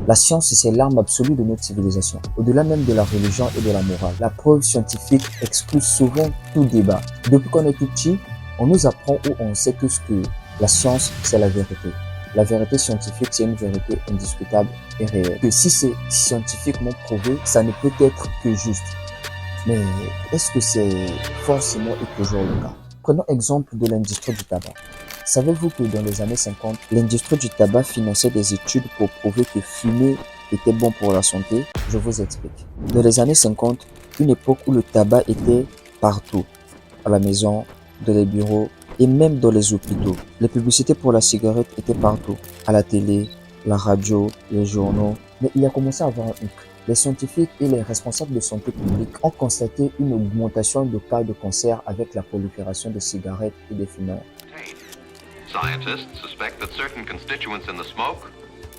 La science, c'est l'arme absolue de notre civilisation, au-delà même de la religion et de la morale. La preuve scientifique exclut souvent tout débat. Depuis qu'on est tout petit, on nous apprend ou on sait tous que la science, c'est la vérité. La vérité scientifique, c'est une vérité indiscutable et réelle. Que si c'est scientifiquement prouvé, ça ne peut être que juste. Mais est-ce que c'est forcément et toujours le cas? Prenons exemple de l'industrie du tabac. Savez-vous que dans les années 50, l'industrie du tabac finançait des études pour prouver que fumer était bon pour la santé? Je vous explique. Dans les années 50, une époque où le tabac était partout, à la maison, dans les bureaux et même dans les hôpitaux. Les publicités pour la cigarette étaient partout, à la télé, la radio, les journaux. Mais il a commencé à avoir un hic. Les scientifiques et les responsables de santé publique ont constaté une augmentation de cas de cancer avec la prolifération des cigarettes et des fumeurs. Scientists suspect that certain constituents in the smoke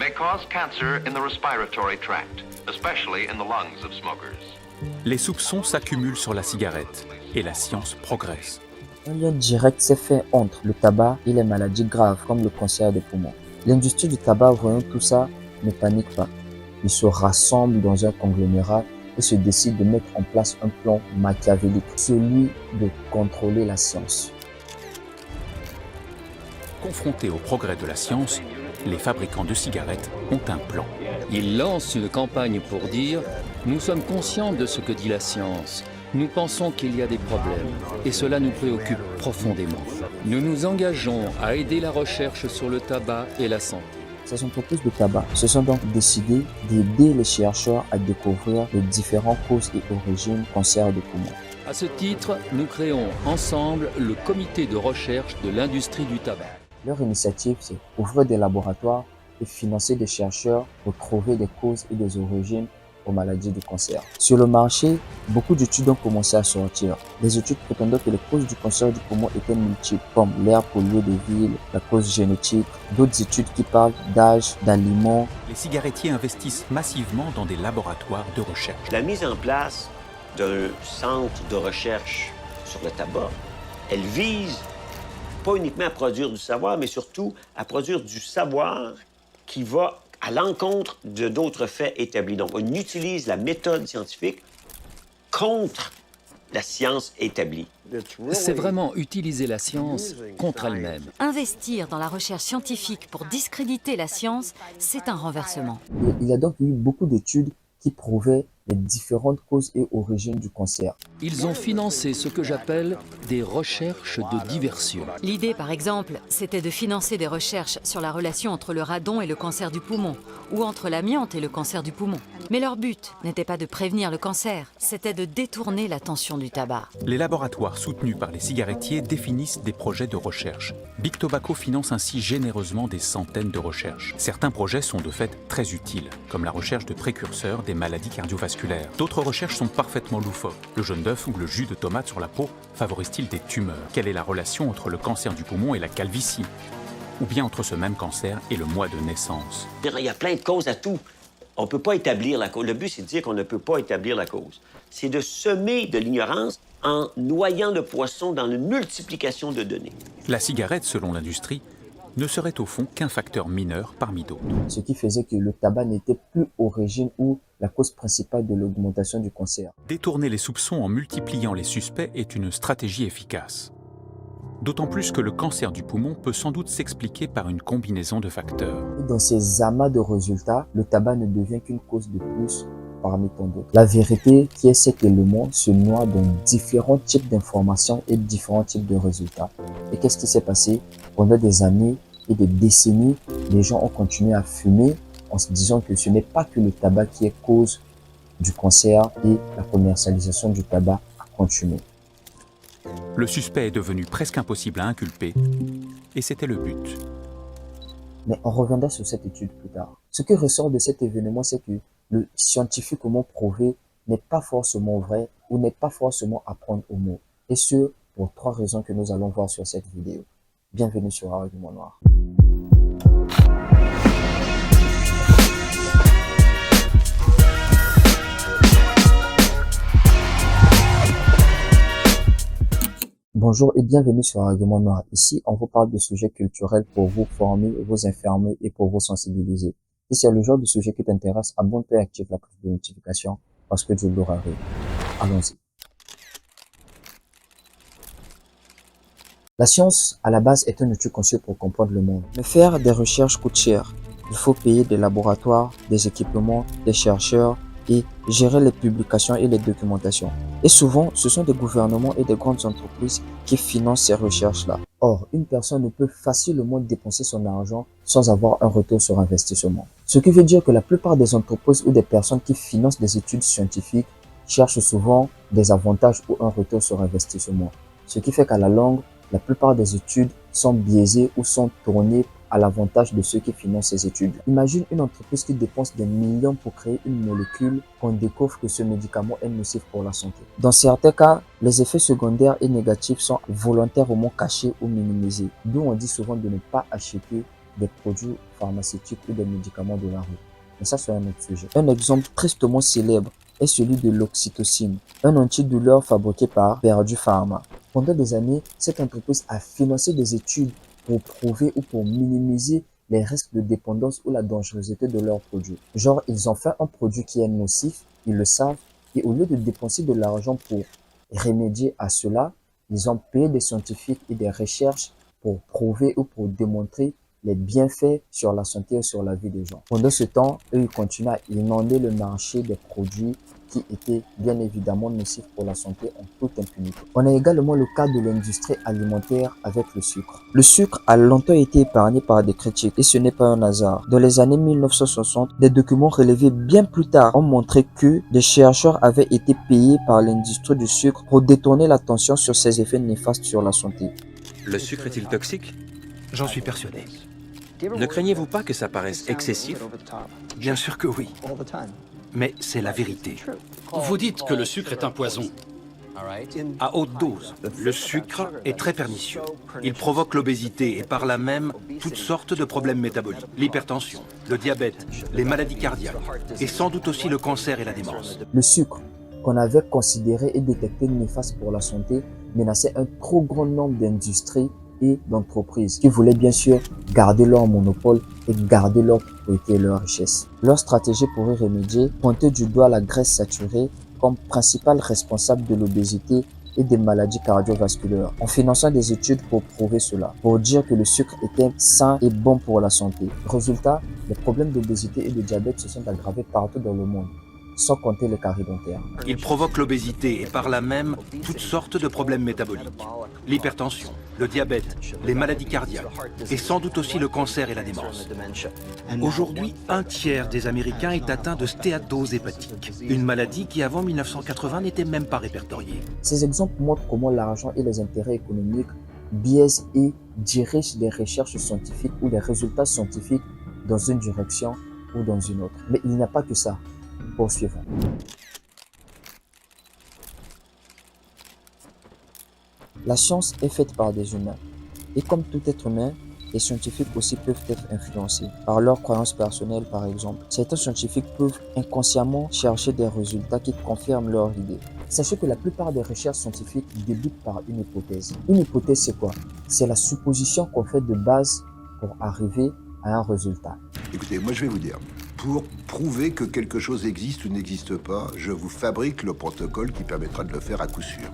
may cause cancer in the respiratory tract, especially in the lungs of smokers. Les soupçons s'accumulent sur la cigarette et la science progresse. Un lien direct s'est fait entre le tabac et les maladies graves comme le cancer des poumons. L'industrie du tabac, voyant tout ça, ne panique pas. Ils se rassemblent dans un conglomérat et se décident de mettre en place un plan machiavélique, celui de contrôler la science. Confrontés au progrès de la science, les fabricants de cigarettes ont un plan. Ils lancent une campagne pour dire « Nous sommes conscients de ce que dit la science. Nous pensons qu'il y a des problèmes et cela nous préoccupe profondément. Nous nous engageons à aider la recherche sur le tabac et la santé. » Ces entreprises de tabac se sont donc décidées d'aider les chercheurs à découvrir les différentes causes et origines du cancer des poumons. À ce titre, nous créons ensemble le comité de recherche de l'industrie du tabac. Leur initiative, c'est ouvrir des laboratoires et financer des chercheurs pour trouver des causes et des origines aux maladies du cancer. Sur le marché, beaucoup d'études ont commencé à sortir. Des études prétendant que les causes du cancer du poumon étaient multiples, comme l'air pollué des villes, la cause génétique, d'autres études qui parlent d'âge, d'aliments. Les cigarettiers investissent massivement dans des laboratoires de recherche. La mise en place d'un centre de recherche sur le tabac, elle vise pas uniquement à produire du savoir, mais surtout à produire du savoir qui va à l'encontre de d'autres faits établis. Donc, on utilise la méthode scientifique contre la science établie. C'est vraiment utiliser la science contre elle-même. Investir dans la recherche scientifique pour discréditer la science, c'est un renversement. Il y a donc eu beaucoup d'études qui prouvaient les différentes causes et origines du cancer. Ils ont financé ce que j'appelle des recherches de diversion. L'idée, par exemple, c'était de financer des recherches sur la relation entre le radon et le cancer du poumon, ou entre l'amiante et le cancer du poumon. Mais leur but n'était pas de prévenir le cancer, c'était de détourner l'attention du tabac. Les laboratoires soutenus par les cigarettiers définissent des projets de recherche. Big Tobacco finance ainsi généreusement des centaines de recherches. Certains projets sont de fait très utiles, comme la recherche de précurseurs des maladies cardiovasculaires. D'autres recherches sont parfaitement loufoques. Le jaune d'œuf ou le jus de tomate sur la peau favorise-t-il des tumeurs? Quelle est la relation entre le cancer du poumon et la calvitie? Ou bien entre ce même cancer et le mois de naissance? Il y a plein de causes à tout. On ne peut pas établir la cause. Le but, c'est de dire qu'on ne peut pas établir la cause. C'est de semer de l'ignorance en noyant le poisson dans une multiplication de données. La cigarette, selon l'industrie, ne serait au fond qu'un facteur mineur parmi d'autres. Ce qui faisait que le tabac n'était plus origine ou la cause principale de l'augmentation du cancer. Détourner les soupçons en multipliant les suspects est une stratégie efficace. D'autant plus que le cancer du poumon peut sans doute s'expliquer par une combinaison de facteurs. Et dans ces amas de résultats, le tabac ne devient qu'une cause de plus parmi tant d'autres. La vérité qui est cet élément se noie dans différents types d'informations et différents types de résultats. Et qu'est-ce qui s'est passé? Pendant des années et des décennies, les gens ont continué à fumer en se disant que ce n'est pas que le tabac qui est cause du cancer et la commercialisation du tabac a continué. Le suspect est devenu presque impossible à inculper et c'était le but. Mais on reviendra sur cette étude plus tard. Ce qui ressort de cet événement, c'est que le scientifiquement prouvé n'est pas forcément vrai ou n'est pas forcément à prendre au mot. Et ce, pour 3 raisons que nous allons voir sur cette vidéo. Bienvenue sur Argument Noir. Bonjour et bienvenue sur Argument Noir. Ici, on vous parle de sujets culturels pour vous former, vous informer et pour vous sensibiliser. Si c'est le genre de sujet qui t'intéresse, abonne-toi et active la cloche de notification parce que Dieu l'aura arrive. Allons-y. La science, à la base, est un outil conçu pour comprendre le monde. Mais faire des recherches coûte cher. Il faut payer des laboratoires, des équipements, des chercheurs et gérer les publications et les documentations. Et souvent, ce sont des gouvernements et des grandes entreprises qui financent ces recherches-là. Or, une personne ne peut facilement dépenser son argent sans avoir un retour sur investissement. Ce qui veut dire que la plupart des entreprises ou des personnes qui financent des études scientifiques cherchent souvent des avantages ou un retour sur investissement. Ce qui fait qu'à la longue, la plupart des études sont biaisées ou sont tournées à l'avantage de ceux qui financent ces études. Imagine une entreprise qui dépense des millions pour créer une molécule qu'on découvre que ce médicament est nocif pour la santé. Dans certains cas, les effets secondaires et négatifs sont volontairement cachés ou minimisés, d'où on dit souvent de ne pas acheter des produits pharmaceutiques ou des médicaments de la rue. Mais ça, c'est un autre sujet. Un exemple tristement célèbre est celui de l'oxytocine, un antidouleur fabriqué par Purdue Pharma. Pendant des années, cette entreprise a financé des études pour prouver ou pour minimiser les risques de dépendance ou la dangerosité de leurs produits. Genre, ils ont fait un produit qui est nocif, ils le savent, et au lieu de dépenser de l'argent pour remédier à cela, ils ont payé des scientifiques et des recherches pour prouver ou pour démontrer les bienfaits sur la santé et sur la vie des gens. Pendant ce temps, eux, ils continuent à inonder le marché des produits qui étaient bien évidemment nocifs pour la santé en toute impunité. On a également le cas de l'industrie alimentaire avec le sucre. Le sucre a longtemps été épargné par des critiques et ce n'est pas un hasard. Dans les années 1960, des documents relevés bien plus tard ont montré que des chercheurs avaient été payés par l'industrie du sucre pour détourner l'attention sur ses effets néfastes sur la santé. Le sucre est-il toxique? J'en suis persuadé. Ne craignez-vous pas que ça paraisse excessif? Bien sûr que oui. Mais c'est la vérité. Vous dites que le sucre est un poison. À haute dose, le sucre est très pernicieux. Il provoque l'obésité et par là même toutes sortes de problèmes métaboliques. L'hypertension, le diabète, les maladies cardiaques et sans doute aussi le cancer et la démence. Le sucre, qu'on avait considéré et détecté néfaste pour la santé, menaçait un trop grand nombre d'industries et d'entreprises qui voulaient bien sûr garder leur monopole et garder leur propriété et leur richesse. Leur stratégie pour y remédier pointait du doigt la graisse saturée comme principal responsable de l'obésité et des maladies cardiovasculaires, en finançant des études pour prouver cela, pour dire que le sucre était sain et bon pour la santé. Résultat, les problèmes d'obésité et de diabète se sont aggravés partout dans le monde, sans compter les caries dentaires. Il provoque l'obésité et par là même toutes sortes de problèmes métaboliques. L'hypertension, le diabète, les maladies cardiaques et sans doute aussi le cancer et la démence. Aujourd'hui, un tiers des Américains est atteint de stéatose hépatique, une maladie qui avant 1980 n'était même pas répertoriée. Ces exemples montrent comment l'argent et les intérêts économiques biaisent et dirigent les recherches scientifiques ou les résultats scientifiques dans une direction ou dans une autre. Mais il n'y a pas que ça. Poursuivons. La science est faite par des humains. Et comme tout être humain, les scientifiques aussi peuvent être influencés par leurs croyances personnelles par exemple. Certains scientifiques peuvent inconsciemment chercher des résultats qui confirment leur idée. Sachez que la plupart des recherches scientifiques débutent par une hypothèse. Une hypothèse, c'est quoi? C'est la supposition qu'on fait de base pour arriver à un résultat. Écoutez, moi je vais vous dire, pour prouver que quelque chose existe ou n'existe pas, je vous fabrique le protocole qui permettra de le faire à coup sûr.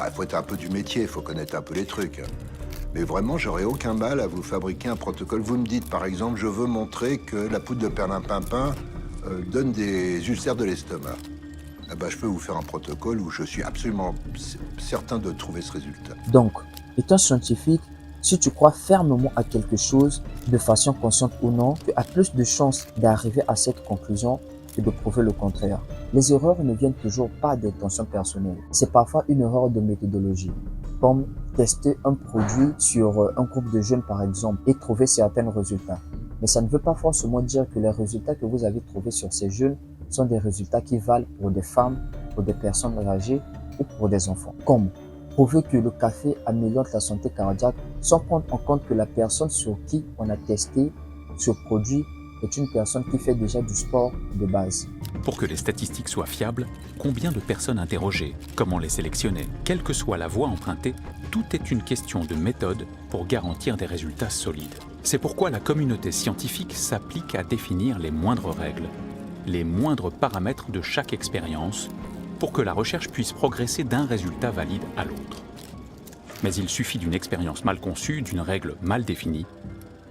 Il faut être un peu du métier, il faut connaître un peu les trucs. Mais vraiment, j'aurais aucun mal à vous fabriquer un protocole. Vous me dites, par exemple, je veux montrer que la poudre de perlimpinpin donne des ulcères de l'estomac. Eh ben, je peux vous faire un protocole où je suis absolument certain de trouver ce résultat. Donc, étant scientifique, si tu crois fermement à quelque chose, de façon consciente ou non, tu as plus de chances d'arriver à cette conclusion que de prouver le contraire. Les erreurs ne viennent toujours pas d'intention personnelle. C'est parfois une erreur de méthodologie, comme tester un produit sur un groupe de jeunes par exemple et trouver certains résultats. Mais ça ne veut pas forcément dire que les résultats que vous avez trouvés sur ces jeunes sont des résultats qui valent pour des femmes, pour des personnes âgées ou pour des enfants. Comme prouver que le café améliore la santé cardiaque sans prendre en compte que la personne sur qui on a testé ce produit est une personne qui fait déjà du sport de base. Pour que les statistiques soient fiables, combien de personnes interrogées, comment les sélectionner, quelle que soit la voie empruntée, tout est une question de méthode pour garantir des résultats solides. C'est pourquoi la communauté scientifique s'applique à définir les moindres règles, les moindres paramètres de chaque expérience, pour que la recherche puisse progresser d'un résultat valide à l'autre. Mais il suffit d'une expérience mal conçue, d'une règle mal définie,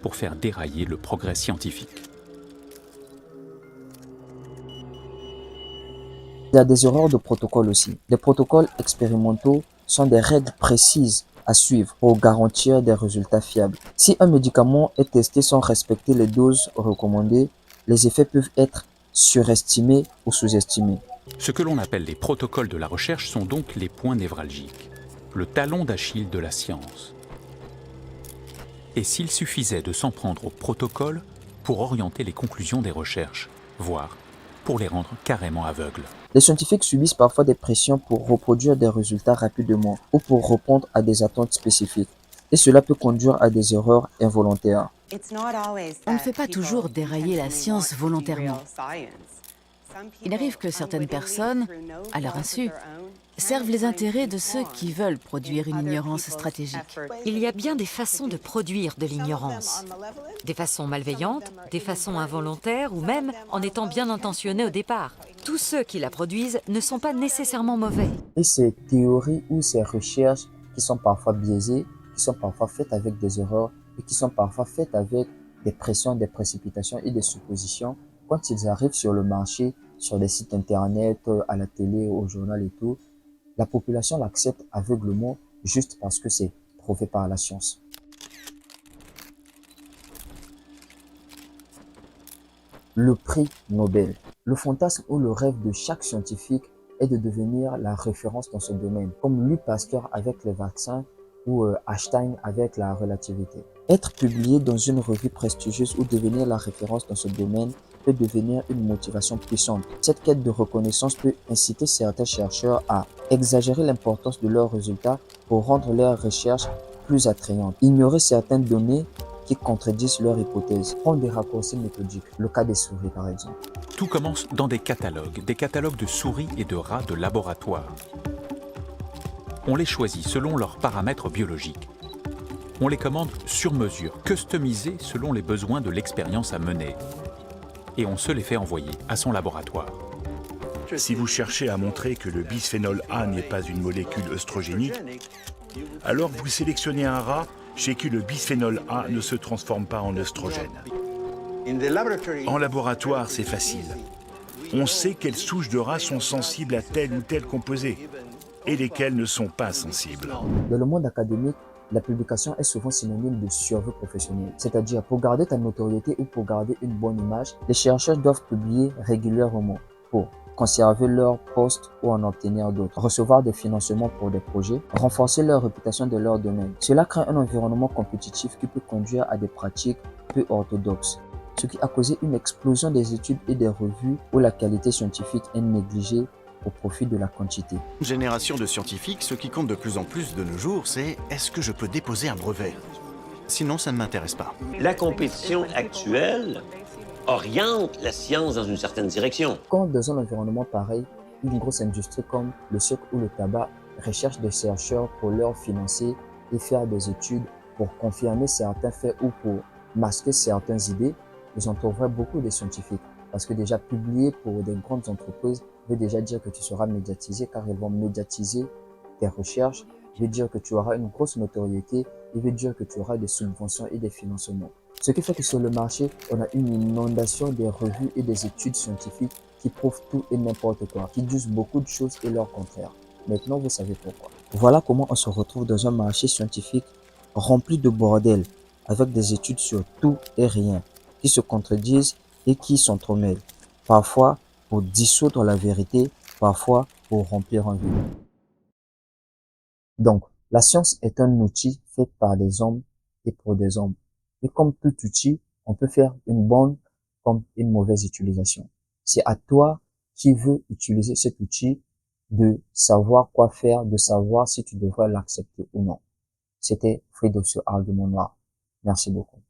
pour faire dérailler le progrès scientifique. Il y a des erreurs de protocole aussi. Les protocoles expérimentaux sont des règles précises à suivre pour garantir des résultats fiables. Si un médicament est testé sans respecter les doses recommandées, les effets peuvent être surestimés ou sous-estimés. Ce que l'on appelle les protocoles de la recherche sont donc les points névralgiques, le talon d'Achille de la science. Et s'il suffisait de s'en prendre aux protocoles pour orienter les conclusions des recherches, voire pour les rendre carrément aveugles. Les scientifiques subissent parfois des pressions pour reproduire des résultats rapidement ou pour répondre à des attentes spécifiques. Et cela peut conduire à des erreurs involontaires. On ne fait pas toujours dérailler la science volontairement. Il arrive que certaines personnes, à leur insu, servent les intérêts de ceux qui veulent produire une ignorance stratégique. Il y a bien des façons de produire de l'ignorance. Des façons malveillantes, des façons involontaires ou même en étant bien intentionnés au départ. Tous ceux qui la produisent ne sont pas nécessairement mauvais. Et ces théories ou ces recherches qui sont parfois biaisées, qui sont parfois faites avec des erreurs et qui sont parfois faites avec des pressions, des précipitations et des suppositions, quand ils arrivent sur le marché, sur des sites internet, à la télé, au journal et tout, la population l'accepte aveuglement juste parce que c'est prouvé par la science. Le prix Nobel. Le fantasme ou le rêve de chaque scientifique est de devenir la référence dans ce domaine, comme Louis Pasteur avec les vaccins ou Einstein avec la relativité. Être publié dans une revue prestigieuse ou devenir la référence dans ce domaine peut devenir une motivation puissante. Cette quête de reconnaissance peut inciter certains chercheurs à exagérer l'importance de leurs résultats pour rendre leurs recherches plus attrayantes. Ignorer certaines données qui contredisent leur hypothèse. Prendre des raccourcis méthodiques. Le cas des souris par exemple. Tout commence dans des catalogues de souris et de rats de laboratoire. On les choisit selon leurs paramètres biologiques. On les commande sur mesure, customisés selon les besoins de l'expérience à mener. Et on se les fait envoyer à son laboratoire. Si vous cherchez à montrer que le bisphénol A n'est pas une molécule œstrogénique, alors vous sélectionnez un rat chez qui le bisphénol A ne se transforme pas en œstrogène. En laboratoire, c'est facile. On sait quelles souches de rats sont sensibles à tel ou tel composé et lesquelles ne sont pas sensibles. Dans le monde académique, la publication est souvent synonyme de survie professionnelle. C'est-à-dire, pour garder ta notoriété ou pour garder une bonne image, les chercheurs doivent publier régulièrement pour conserver leur poste ou en obtenir d'autres, recevoir des financements pour des projets, renforcer leur réputation dans leur domaine. Cela crée un environnement compétitif qui peut conduire à des pratiques peu orthodoxes, ce qui a causé une explosion des études et des revues où la qualité scientifique est négligée au profit de la quantité. Une génération de scientifiques, ce qui compte de plus en plus de nos jours, c'est est-ce que je peux déposer un brevet? Sinon, ça ne m'intéresse pas. La compétition actuelle oriente la science dans une certaine direction. Quand dans un environnement pareil, une grosse industrie comme le sucre ou le tabac recherche des chercheurs pour leur financer et faire des études pour confirmer certains faits ou pour masquer certaines idées, ils en trouveraient beaucoup de scientifiques. Parce que déjà publier pour des grandes entreprises veut déjà dire que tu seras médiatisé, car ils vont médiatiser tes recherches, veut dire que tu auras une grosse notoriété, et veut dire que tu auras des subventions et des financements. Ce qui fait que sur le marché, on a une inondation des revues et des études scientifiques qui prouvent tout et n'importe quoi, qui disent beaucoup de choses et leur contraire. Maintenant, vous savez pourquoi. Voilà comment on se retrouve dans un marché scientifique rempli de bordel, avec des études sur tout et rien, qui se contredisent et qui s'entremêlent, parfois pour dissoudre la vérité, parfois pour remplir un vide. Donc, la science est un outil fait par des hommes et pour des hommes. Et comme tout outil, on peut faire une bonne comme une mauvaise utilisation. C'est à toi qui veux utiliser cet outil de savoir quoi faire, de savoir si tu devrais l'accepter ou non. C'était Frido sur Argument Noir. Merci beaucoup.